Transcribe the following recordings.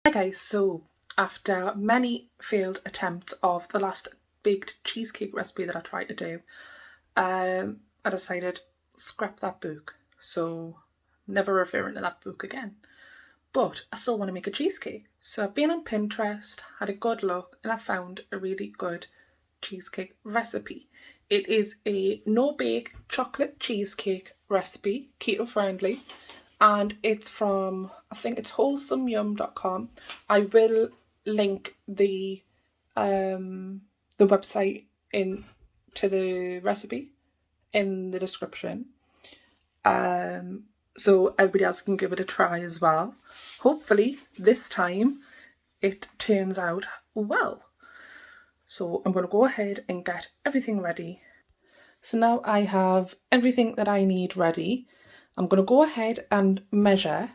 Hi guys, so after many failed attempts of the last baked cheesecake recipe that I tried to do, I decided scrap that book, so never referring to that book again. But I still want to make a cheesecake, so I've been on Pinterest, had a good look, and I found a really good cheesecake recipe. It is a no-bake chocolate cheesecake recipe, keto friendly, and it's from, I think it's wholesomeyum.com. I will link the website in to the recipe in the description, so everybody else can give it a try as well. Hopefully this time it turns out well. So I'm going to go ahead and get everything ready. So now I have everything that I need ready. I'm going to go ahead and measure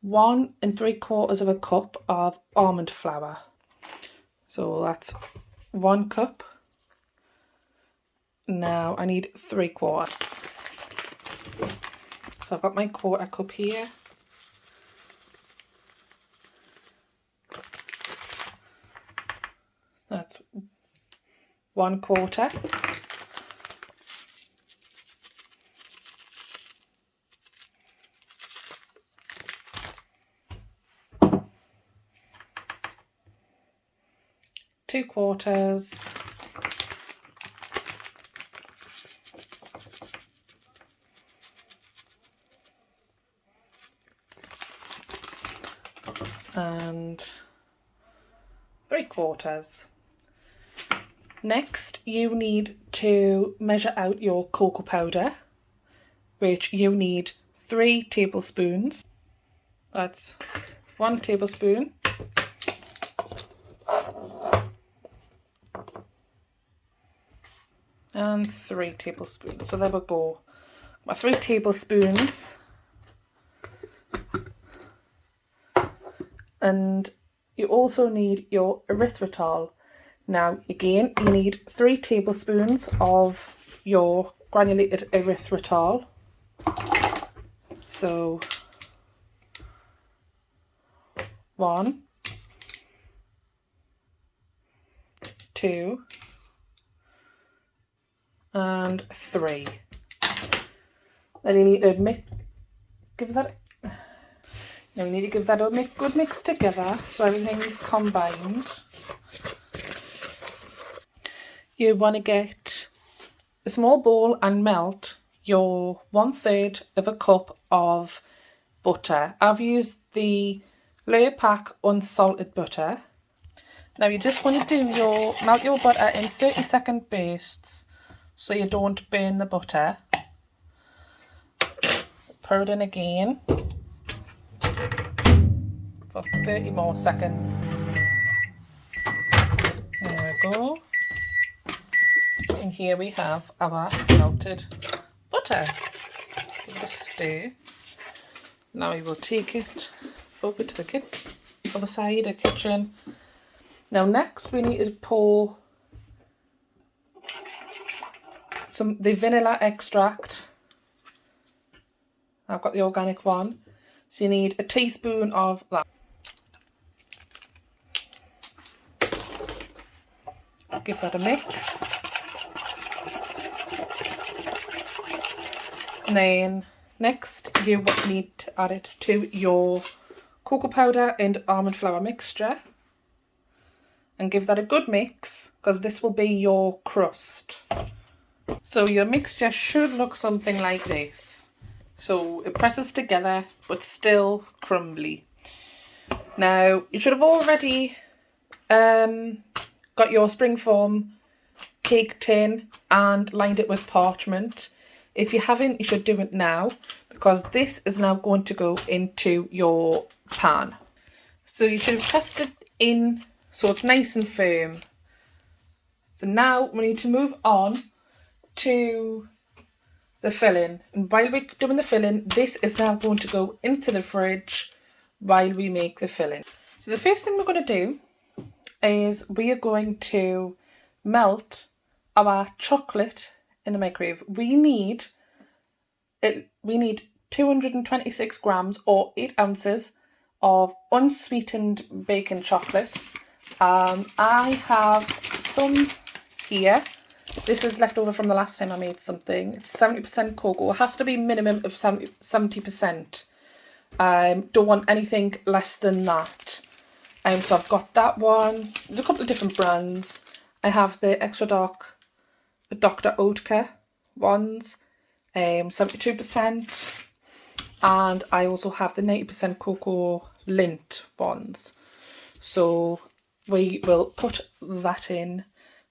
1 3/4 cup of almond flour. So that's 1 cup. Now I need 3/4. So I've got my 1/4 cup here. That's 1/4. Two quarters. And 3/4. Next, you need to measure out your cocoa powder, which you need 3 tablespoons. That's 1 tablespoon. And 3 tablespoons. So there we go. My 3 tablespoons. And you also need your erythritol. Now, again, you need 3 tablespoons of your granulated erythritol. So, 1, 2, and 3. Then you need to give that a good mix together so everything's combined. You want to get a small bowl and melt your 1/3 cup of butter. I've used the layer pack unsalted butter. Now you just want to melt your butter in 30-second bursts so you don't burn the butter. Pour it in again for 30 more seconds. There we go. And here we have our melted butter. Give it a stir. Now we will take it over to the other side of the kitchen. Now next we need to pour the vanilla extract. I've got the organic one. So you need a teaspoon of that. Give that a mix. And then next you need to add it to your cocoa powder and almond flour mixture. And give that a good mix, because this will be your crust. So your mixture should look something like this. So it presses together, but still crumbly. Now, you should have already got your springform cake tin and lined it with parchment. If you haven't, you should do it now, because this is now going to go into your pan. So you should have pressed it in so it's nice and firm. So now we need to move on to the filling. And while we're doing the filling, this is now going to go into the fridge while we make the filling. So the first thing we're going to do is we are going to melt our chocolate in the microwave. We need 226 grams or 8 ounces of unsweetened bacon chocolate. I have some here. This is left over from the last time I made something. It's 70% cocoa. It has to be minimum of 70%. Don't want anything less than that. So I've got that one. There's a couple of different brands. I have the extra dark Dr. Oetker ones, 72%. And I also have the 90% cocoa lint ones. So we will put that in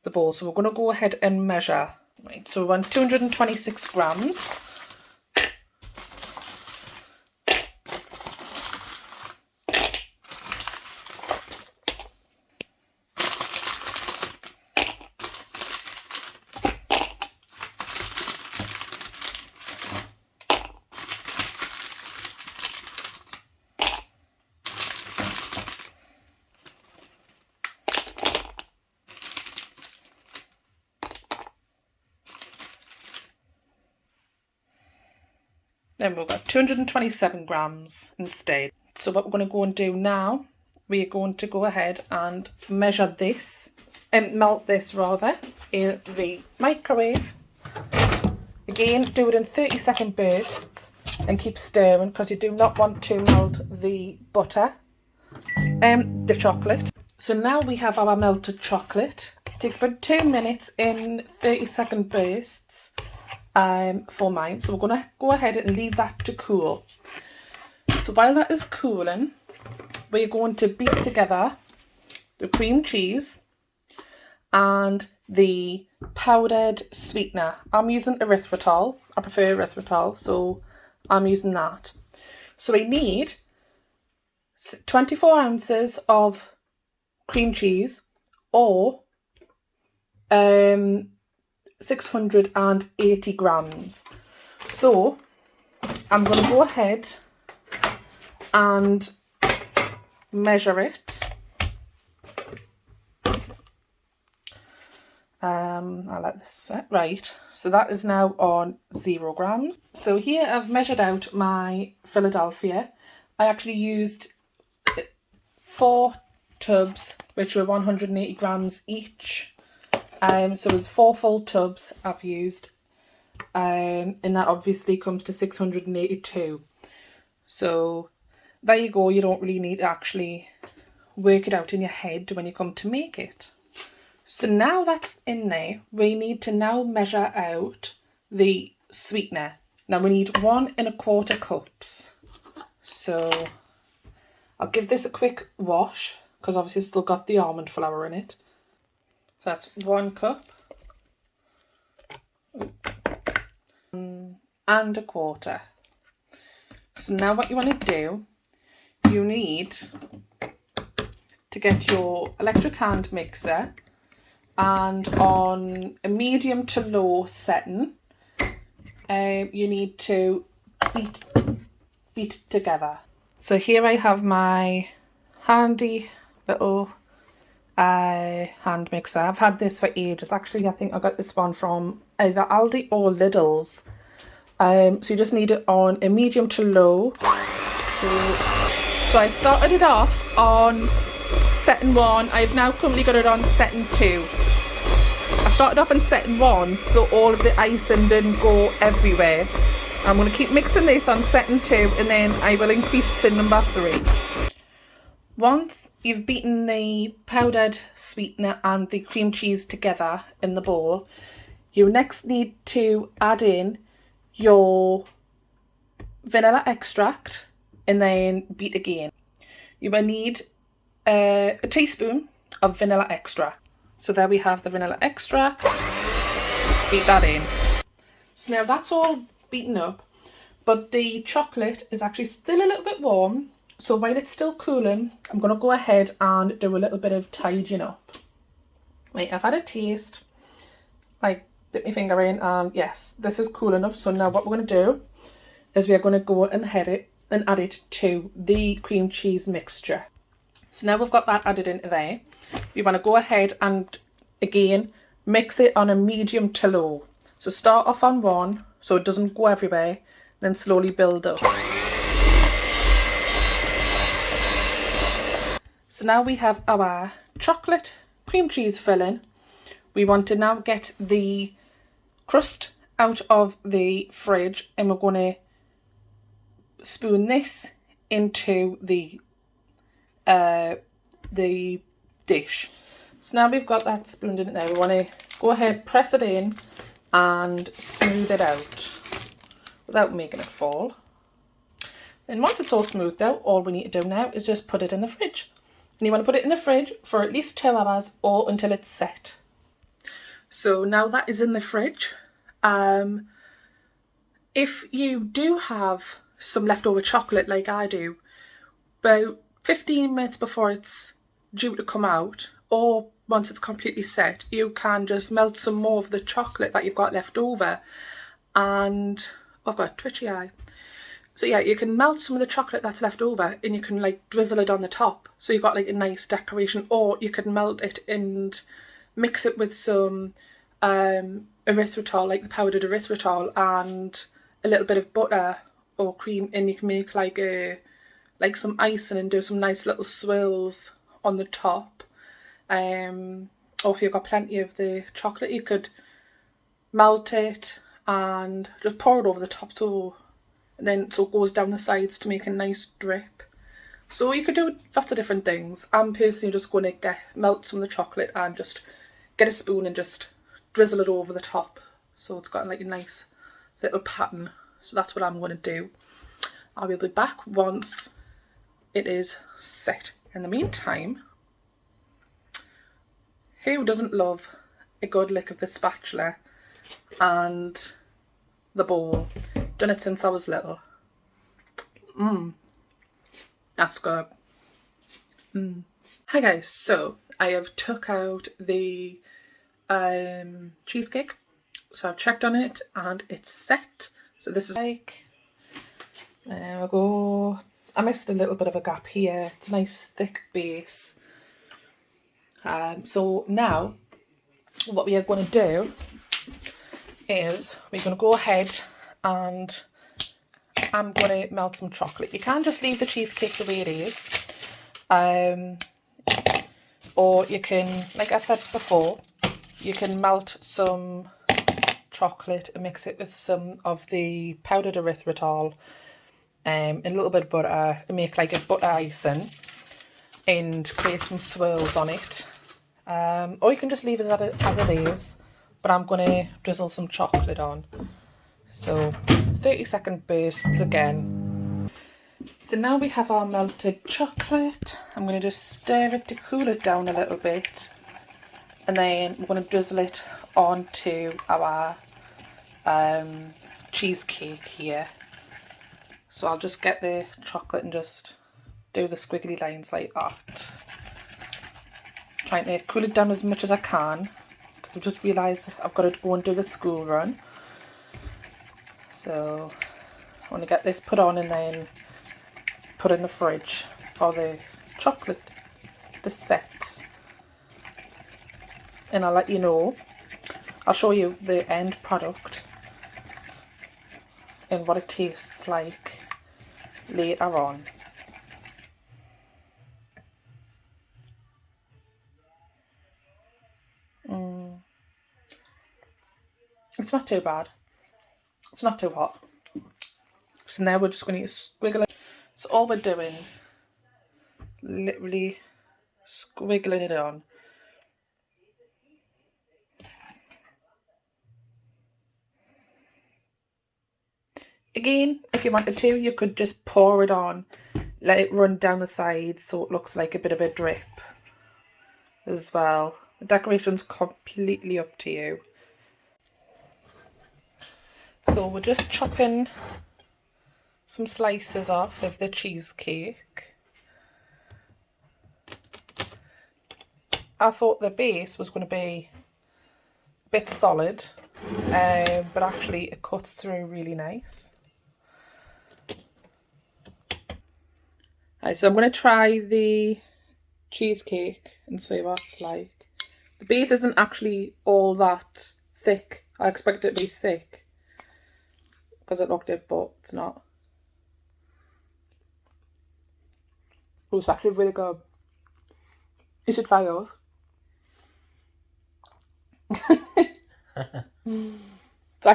the bowl. So we're going to go ahead and measure. Right, so we're on 226 grams. Then we've got 227 grams instead. So what we're going to go and do now, we're going to go ahead and measure this, and melt this rather, in the microwave. Again, do it in 30-second bursts and keep stirring because you do not want to melt the butter and the chocolate. So now we have our melted chocolate. It takes about 2 minutes in 30-second bursts. For mine. So we're going to go ahead and leave that to cool. So while that is cooling, we're going to beat together the cream cheese and the powdered sweetener. I'm using erythritol. I prefer erythritol, so I'm using that. So we need 24 ounces of cream cheese or 680 grams. So I'm going to go ahead and measure it. I'll let this set. Right, so that is now on 0 grams. So here I've measured out my Philadelphia. I actually used 4 tubs, which were 180 grams each. So there's 4 full tubs I've used, and that obviously comes to 682. So there you go. You don't really need to actually work it out in your head when you come to make it. So now that's in there, we need to now measure out the sweetener. Now we need 1 1/4 cups. So I'll give this a quick wash because obviously it's still got the almond flour in it. So that's 1 cup and 1/4. So now what you want to do, you need to get your electric hand mixer, and on a medium to low setting, you need to beat together. So here I have my handy little hand mixer. I've had this for ages. Actually, I think I got this one from either Aldi or Lidl's. So you just need it on a medium to low. So I started it off on setting 1. I've now currently got it on setting 2. I started off on setting 1 so all of the icing didn't go everywhere. I'm going to keep mixing this on setting 2 and then I will increase to number 3. Once you've beaten the powdered sweetener and the cream cheese together in the bowl, you next need to add in your vanilla extract and then beat again. You will need a teaspoon of vanilla extract. So there we have the vanilla extract. Beat that in. So now that's all beaten up, but the chocolate is actually still a little bit warm. So while it's still cooling, I'm going to go ahead and do a little bit of tidying up. Right, I've had a taste. Like, dip my finger in and yes, this is cool enough. So now what we're going to do is we're going to go and add it to the cream cheese mixture. So now we've got that added into there. You want to go ahead and again mix it on a medium to low. So start off on 1 so it doesn't go everywhere, then slowly build up. So now we have our chocolate cream cheese filling. We want to now get the crust out of the fridge, and we're going to spoon this into the dish. So now we've got that spooned in there, we want to go ahead, press it in and smooth it out without making it fall. Then once it's all smoothed out, all we need to do now is just put it in the fridge. And you want to put it in the fridge for at least 2 hours or until it's set. So now that is in the fridge. If you do have some leftover chocolate like I do, about 15 minutes before it's due to come out, or once it's completely set, you can just melt some more of the chocolate that you've got left over. And I've got a twitchy eye. So yeah, you can melt some of the chocolate that's left over and you can like drizzle it on the top, so you've got like a nice decoration. Or you can melt it and mix it with some erythritol, like the powdered erythritol, and a little bit of butter or cream, and you can make like some icing and do some nice little swirls on the top. Or if you've got plenty of the chocolate, you could melt it and just pour it over the top, so it goes down the sides to make a nice drip. So you could do lots of different things. I'm personally just going to melt some of the chocolate and just get a spoon and just drizzle it over the top, so it's got like a nice little pattern. So that's what I'm going to do. I will be back once it is set. In the meantime, who doesn't love a good lick of the spatula and the bowl? Done it since I was little. That's good. Hi guys, so I have took out the cheesecake. So I've checked on it and it's set. So this is like, there we go. I missed a little bit of a gap here. It's a nice thick base. So now what we are going to do is we're going to go ahead and I'm going to melt some chocolate. You can just leave the cheesecake the way it is. Or you can, like I said before, you can melt some chocolate and mix it with some of the powdered erythritol and a little bit of butter and make like a butter icing and create some swirls on it. Or you can just leave it as it is, but I'm going to drizzle some chocolate on. So 30-second bursts again. So now we have our melted chocolate. I'm going to just stir it to cool it down a little bit, and then we're going to drizzle it onto our cheesecake here. So I'll just get the chocolate and just do the squiggly lines like that. Trying to cool it down as much as I can, because I've just realised I've got to go and do the school run. So I want to get this put on and then put in the fridge for the chocolate to set. And I'll let you know. I'll show you the end product and what it tastes like later on. It's not too bad. It's not too hot. So now we're just going to squiggle it. So all we're doing, literally squiggling it on. Again, if you wanted to, you could just pour it on, let it run down the sides so it looks like a bit of a drip as well. The decoration's completely up to you. So we're just chopping some slices off of the cheesecake. I thought the base was going to be a bit solid, but actually it cuts through really nice. Right, so I'm going to try the cheesecake and see what it's like. The base isn't actually all that thick. I expected it to be thick because it looked it, but it's not. It was actually really good. You should try yours.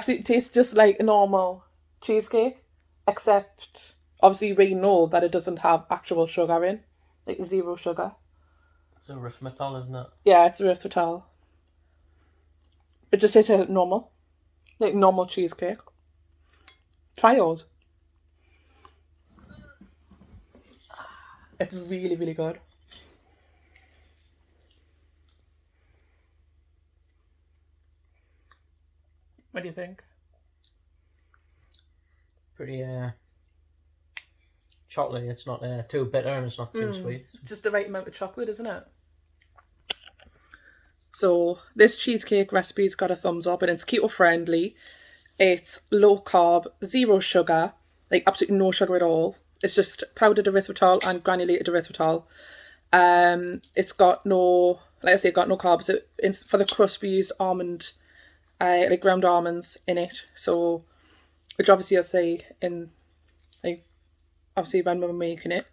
It tastes just like a normal cheesecake, except obviously we know that it doesn't have actual sugar in, like 0 sugar. It's erythritol, isn't it? Yeah, it's erythritol. It just tastes like normal cheesecake. Try yours. It's really, really good. What do you think? Pretty chocolatey. It's not too bitter and it's not too sweet. It's just the right amount of chocolate, isn't it? So this cheesecake recipe's got a thumbs up, and it's keto friendly. It's low carb, 0 sugar, like absolutely no sugar at all. It's just powdered erythritol and granulated erythritol. It's got no, like I say, got no carbs. For the crust, we used almond, like ground almonds in it. So, which obviously I'll say in, like, obviously when we're making it.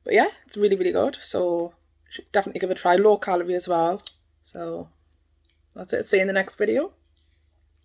But yeah, it's really, really good. So, should definitely give it a try. Low calorie as well. So, that's it. See you in the next video.